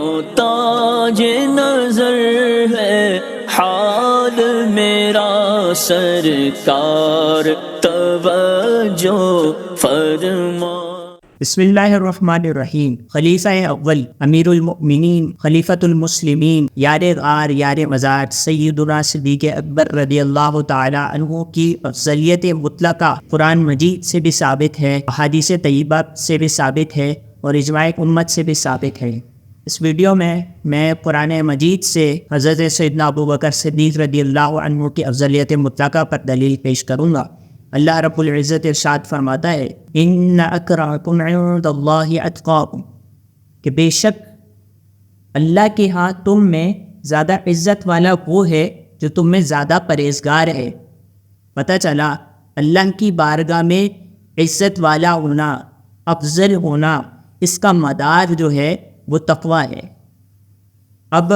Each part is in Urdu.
محتاج نظر ہے حال میرا سرکار توجہ فرما۔ بسم اللہ الرحمن الرحیم۔ خلیفہ اول، امیر المؤمنین، خلیفۃ المسلمین، یار غار یار مزار سیدنا صدیق اکبر رضی اللہ تعالی عنہ کی افضلیت مطلقہ قرآن مجید سے بھی ثابت ہے، احادیث طیبہ سے بھی ثابت ہے اور اجماع امت سے بھی ثابت ہے۔ اس ویڈیو میں قرآن مجید سے حضرت سیدنا ابوبکر صدیق رضی اللہ عنہ کی افضلیت مطلقہ پر دلیل پیش کروں گا۔ اللہ رب العزت ارشاد فرماتا ہے ان اکرمکم عند اللہ اتقاکم، کہ بے شک اللہ کے ہاں تم میں زیادہ عزت والا وہ ہے جو تم میں زیادہ پرہیزگار ہے۔ پتہ چلا اللہ کی بارگاہ میں عزت والا ہونا، افضل ہونا، اس کا مدار جو ہے وہ تقویٰ ہے۔ اب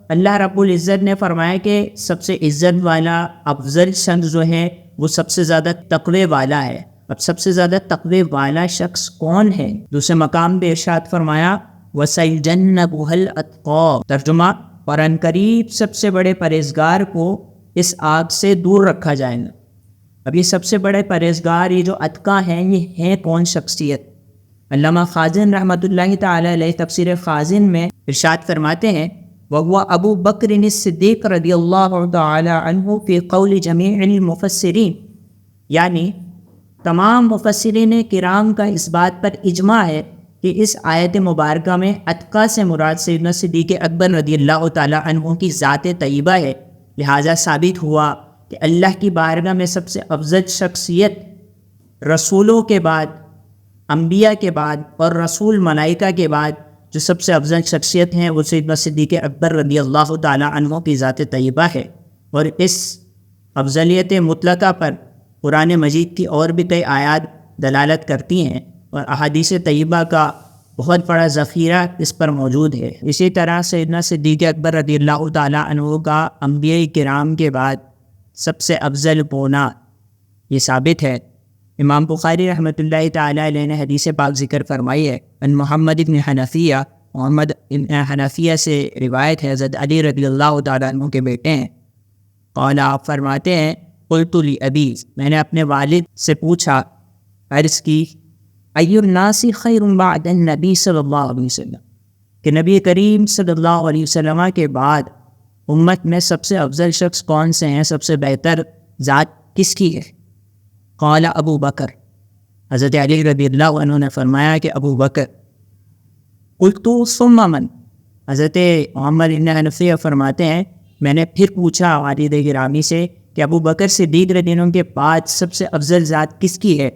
اللہ رب العزت نے فرمایا کہ سب سے عزت والا افضل شخص جو ہے وہ سب سے زیادہ تقوی والا ہے۔ اب سب سے زیادہ تقوی والا شخص کون ہے؟ دوسرے مقام پہ ارشاد فرمایا وَسَيُجَنَّبُهَا الْأَتْقَى، ترجمہ قرآن قریب سب سے بڑے پرہیزگار کو اس آگ سے دور رکھا جائے گا۔ اب یہ سب سے بڑے پرہیزگار، یہ جو اتقیٰ ہیں، یہ ہیں کون شخصیت؟ علامہ خازن رحمۃ اللہ تعالی علیہ تفسیر خازن میں ارشاد فرماتے ہیں وَهُوَ أَبُو بَكْرٍ الصِّدِّيقُ رضی اللہ تعالی عنہ فی قول جمیع المفسرین، یعنی تمام مفسرین کرام کا اس بات پر اجماع ہے کہ اس آیت مبارکہ میں اتقیٰ سے مراد سیدنا صدیق اکبر رضی اللہ تعالی عنہ کی ذات طیبہ ہے۔ لہٰذا ثابت ہوا کہ اللہ کی بارگاہ میں سب سے افضل شخصیت رسولوں کے بعد، انبیاء کے بعد اور رسول ملائکہ کے بعد جو سب سے افضل شخصیت ہیں وہ سیدنا صدیق اکبر رضی اللہ تعالی عنہ کی ذات طیبہ ہے۔ اور اس افضلیت مطلقہ پر قرآن مجید کی اور بھی کئی آیات دلالت کرتی ہیں اور احادیث طیبہ کا بہت بڑا ذخیرہ اس پر موجود ہے۔ اسی طرح سیدنا صدیق اکبر رضی اللہ تعالی عنہ کا انبیاء کرام کے بعد سب سے افضل ہونا یہ ثابت ہے۔ امام بخاری رحمۃ اللہ تعالی علیہ نے حدیث پاک ذکر فرمائی ہے ان محمد ابن حنفیہ، محمد ابن حنفیہ سے روایت ہے، حضرت علی رضی اللہ تعالیٰ عنہ کے بیٹے ہیں۔ قال، آپ فرماتے ہیں قلت لأبی، میں نے اپنے والد سے پوچھا، عرض کی ای الناس خیر بعد النبی صلی اللہ علیہ وسلم، کہ نبی کریم صلی اللہ علیہ وسلم کے بعد امت میں سب سے افضل شخص کون سے ہیں، سب سے بہتر ذات کس کی ہے؟ قال ابو بکر، حضرت علی رضی اللہ عنہ نے فرمایا کہ ابو بکر۔ قلت ثم من، حضرت محمد بن حنفیہ فرماتے ہیں میں نے پھر پوچھا والد گرامی سے کہ ابو بکر صدیق رضی اللہ عنہ کے بعد سب سے افضل ذات کس کی ہے؟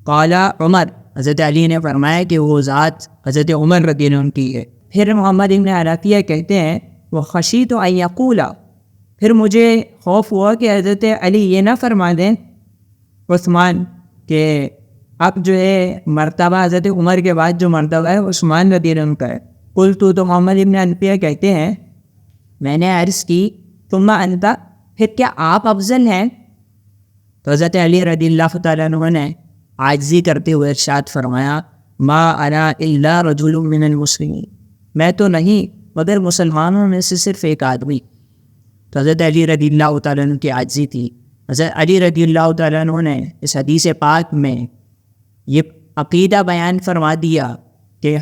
قال عمر، حضرت علی نے فرمایا کہ وہ ذات حضرت عمر رضی اللہ عنہ کی ہے۔ پھر محمد بن حنفیہ کہتے ہیں وخشیت ان یقول، پھر مجھے خوف ہوا کہ حضرت علی یہ نہ فرما دیں عثمان کہ اب جو ہے مرتبہ حضرت عمر کے بعد جو مرتبہ ہے عثمان رضی اللہ عنہ کا ہے۔ قلت، تو محمد بن حنفیہ کہتے ہیں میں نے عرض کی ثم انت، پھر کیا آپ افضل ہیں؟ تو حضرت علی رضی اللہ تعالیٰ عنہ نے عاجزی کرتے ہوئے ارشاد فرمایا ما انا الا رجل من المسلمین، میں تو نہیں مگر مسلمانوں میں سے صرف ایک آدمی۔ تو حضرت علی رضی اللہ تعالیٰ عنہ کی عاجزی تھی۔ حضرت علی رضی اللہ تعالیٰ عنہ نے اس حدیث پاک میں یہ عقیدہ بیان فرما دیا کہ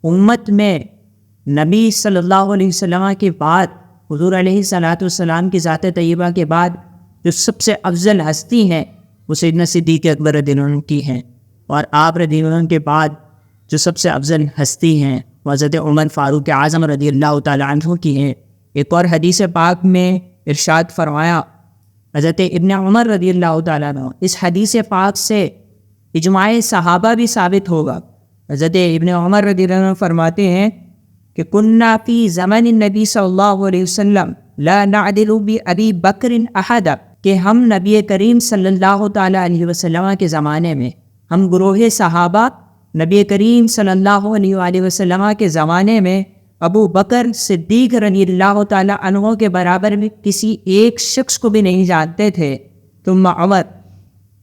امت میں نبی صلی اللہ علیہ وسلم کے بعد، حضور علیہ الصلاۃ والسلام کی ذات طیبہ کے بعد جو سب سے افضل ہستی ہیں وہ سیدنا صدیق اکبر رضی اللہ عنہ کی ہیں، اور آپ رضی اللہ عنہ کے بعد جو سب سے افضل ہستی ہیں وہ حضرت عمر فاروق اعظم رضی اللہ تعالیٰ عنہ کی ہیں۔ ایک اور حدیث پاک میں ارشاد فرمایا حضرت ابن عمر رضی اللہ تعالیٰ عنہ، اس حدیث پاک سے اجماع صحابہ بھی ثابت ہوگا۔ حضرت ابن عمر رضی اللہ عنہ فرماتے ہیں کہ کننا فی زمن النبی صلی اللہ علیہ وسلم لا نعدل بأبی بکر احد، کہ ہم نبی کریم صلی اللہ تعالیٰ علیہ وسلم کے زمانے میں، ہم گروہ صحابہ نبی کریم صلی اللہ علیہ وآلہ وسلم کے زمانے میں ابو بکر صدیق رضی اللہ تعالیٰ عنہ کے برابر میں کسی ایک شخص کو بھی نہیں جانتے تھے۔ ثم عمر،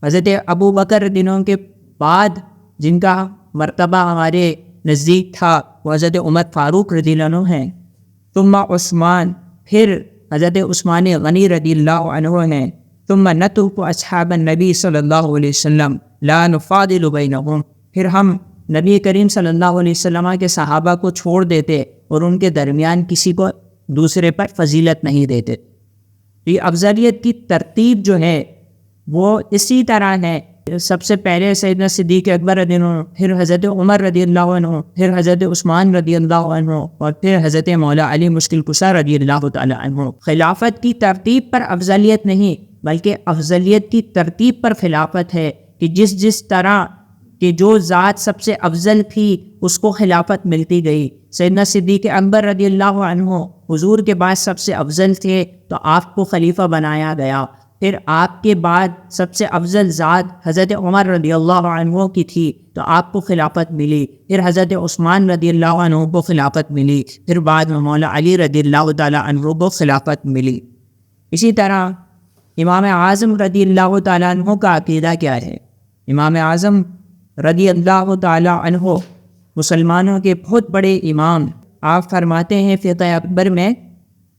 حضرت ابو بکر رضی اللہ عنہ کے بعد جن کا مرتبہ ہمارے نزدیک تھا وہ حضرت عمر فاروق رضی اللہ عنہ ہیں، ثم عثمان، پھر حضرت عثمان غنی رضی اللہ عنہ ہیں، ثم نترک اصحاب النبی صلی اللہ علیہ وسلم لا نفاضل بینہم، پھر ہم نبی کریم صلی اللہ علیہ وسلم کے صحابہ کو چھوڑ دیتے اور ان کے درمیان کسی کو دوسرے پر فضیلت نہیں دیتے۔ یہ افضلیت کی ترتیب جو ہے وہ اسی طرح ہے، سب سے پہلے سیدنا صدیق اکبر رضی اللہ عنہ، پھر حضرت عمر رضی اللہ عنہ، پھر حضرت عثمان رضی اللہ عنہ، اور پھر حضرت مولا علی مشکل کشا رضی اللہ تعالی عنہ۔ خلافت کی ترتیب پر افضلیت نہیں بلکہ افضلیت کی ترتیب پر خلافت ہے کہ جس طرح کہ جو ذات سب سے افضل تھی اس کو خلافت ملتی گئی۔ سیدنا صدیق اکبر رضی اللہ عنہ حضور کے بعد سب سے افضل تھے تو آپ کو خلیفہ بنایا گیا، پھر آپ کے بعد سب سے افضل ذات حضرت عمر رضی اللہ عنہ کی تھی تو آپ کو خلافت ملی، پھر حضرت عثمان رضی اللہ عنہ کو خلافت ملی، پھر بعد میں مولا علی رضی اللہ تعالیٰ عنہ کو خلافت ملی۔ اسی طرح امام اعظم رضی اللہ تعالیٰ عنہ کا عقیدہ کیا ہے؟ امام اعظم رضی اللہ تعالیٰ عنہ مسلمانوں کے بہت بڑے امام، آپ فرماتے ہیں فقہ اکبر میں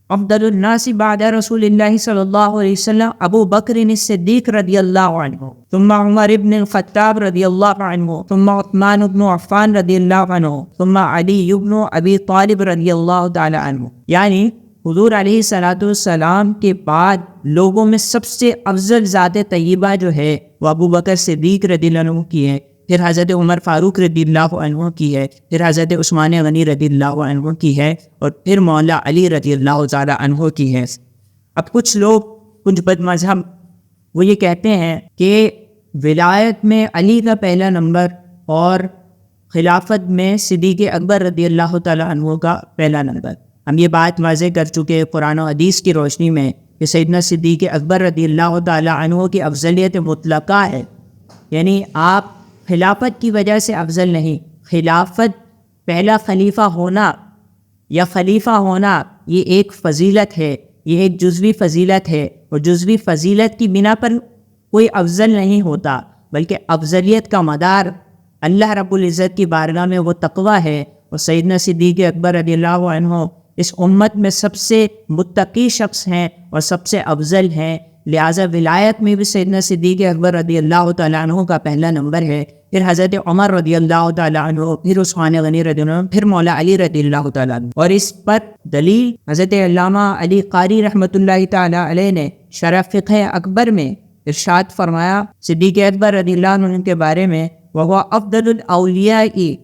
افضل الناس بعد رسول اللہ صلی اللہ علیہ وسلم ابو بکر الصدیق رضی اللہ عنہ، ثم عمر ابن الخطاب رضی اللہ عنہ، ثم عثمان ابن عفان رضی اللہ عنہ، ثم علی ابن ابی طالب رضی اللہ تعالی عنہ۔ یعنی حضور علیہ الصلوۃ والسلام کے بعد لوگوں میں سب سے افضل ذات طیبہ جو ہے وہ ابو بکر صدیق رضی اللہ عنہ کی ہے، پھر حضرت عمر فاروق رضی اللہ عنہ کی ہے، پھر حضرت عثمان غنی رضی اللہ عنہ کی ہے، اور پھر مولا علی رضی اللہ تعالی عنہ کی ہے۔ اب کچھ لوگ، کچھ بد مذہب، وہ یہ کہتے ہیں کہ ولایت میں علی کا پہلا نمبر اور خلافت میں صدیق اکبر رضی اللہ تعالی عنہ کا پہلا نمبر۔ ہم یہ بات واضح کر چکے قرآن و حدیث کی روشنی میں کہ سیدنا صدیق اکبر رضی اللہ تعالی عنہ کی افضلیت مطلقہ ہے، یعنی آپ خلافت کی وجہ سے افضل نہیں، خلافت پہلا خلیفہ ہونا یا خلیفہ ہونا یہ ایک فضیلت ہے، یہ ایک جزوی فضیلت ہے، اور جزوی فضیلت کی بنا پر کوئی افضل نہیں ہوتا، بلکہ افضلیت کا مدار اللہ رب العزت کی بارگاہ میں وہ تقویٰ ہے، اور سیدنا صدیق اکبر رضی اللہ عنہ اس امت میں سب سے متقی شخص ہیں اور سب سے افضل ہیں، لہٰذا ولایت میں بھی سیدنا صدیق اکبر رضی اللہ تعالیٰ عنہ کا پہلا نمبر ہے، پھر حضرت عمر رضی اللہ تعالیٰ عنہ، پھر عثمان غنی رضی اللہ عنہ، پھر مولا علی رضی اللہ تعالیٰ عنہ۔ اور اس پر دلیل حضرت علامہ علی قاری رحمۃ اللہ تعالیٰ علیہ نے شرح فقہ اکبر میں ارشاد فرمایا صدیق اکبر رضی اللہ عنہ کے بارے میں، وَهُوَ أَفْضَلُ الْأَوْلِيَاءِ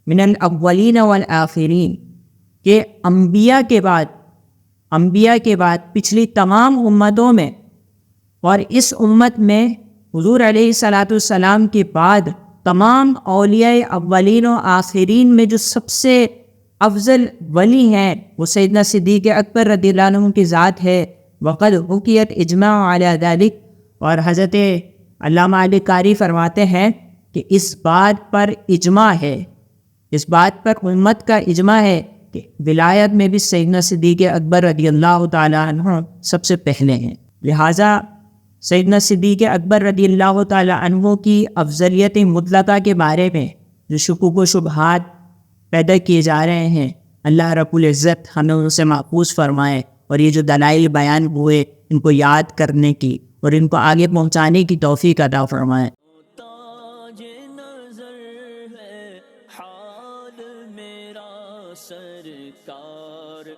مِنَ الْأَوَّلِينَ وَالْآخِرِينَ، کہ انبیاء کے بعد پچھلی تمام امتوں میں اور اس امت میں حضور علیہ الصلوۃ والسلام کے بعد تمام اولیاء اولین و آخرین میں جو سب سے افضل ولی ہیں وہ سیدنا صدیق اکبر رضی اللہ عنہ کی ذات ہے۔ وقد حکیت اجماع علی ذلک، اور حضرت علامہ علی قاری فرماتے ہیں کہ اس بات پر اجماع ہے، اس بات پر امت کا اجماع ہے کہ ولایت میں بھی سیدنا صدیق اکبر رضی اللہ تعالیٰ عنہ سب سے پہلے ہیں۔ لہٰذا سیدنا صدیق اکبر رضی اللہ تعالیٰ عنہ کی افضلیت مطلقہ کے بارے میں جو شکوک و شبہات پیدا کیے جا رہے ہیں، اللہ رب العزت ہمیں ان سے محفوظ فرمائے، اور یہ جو دلائل بیان ہوئے ان کو یاد کرنے کی اور ان کو آگے پہنچانے کی توفیق عطا فرمائے۔ تاج نظر ہے حال میرا سرکار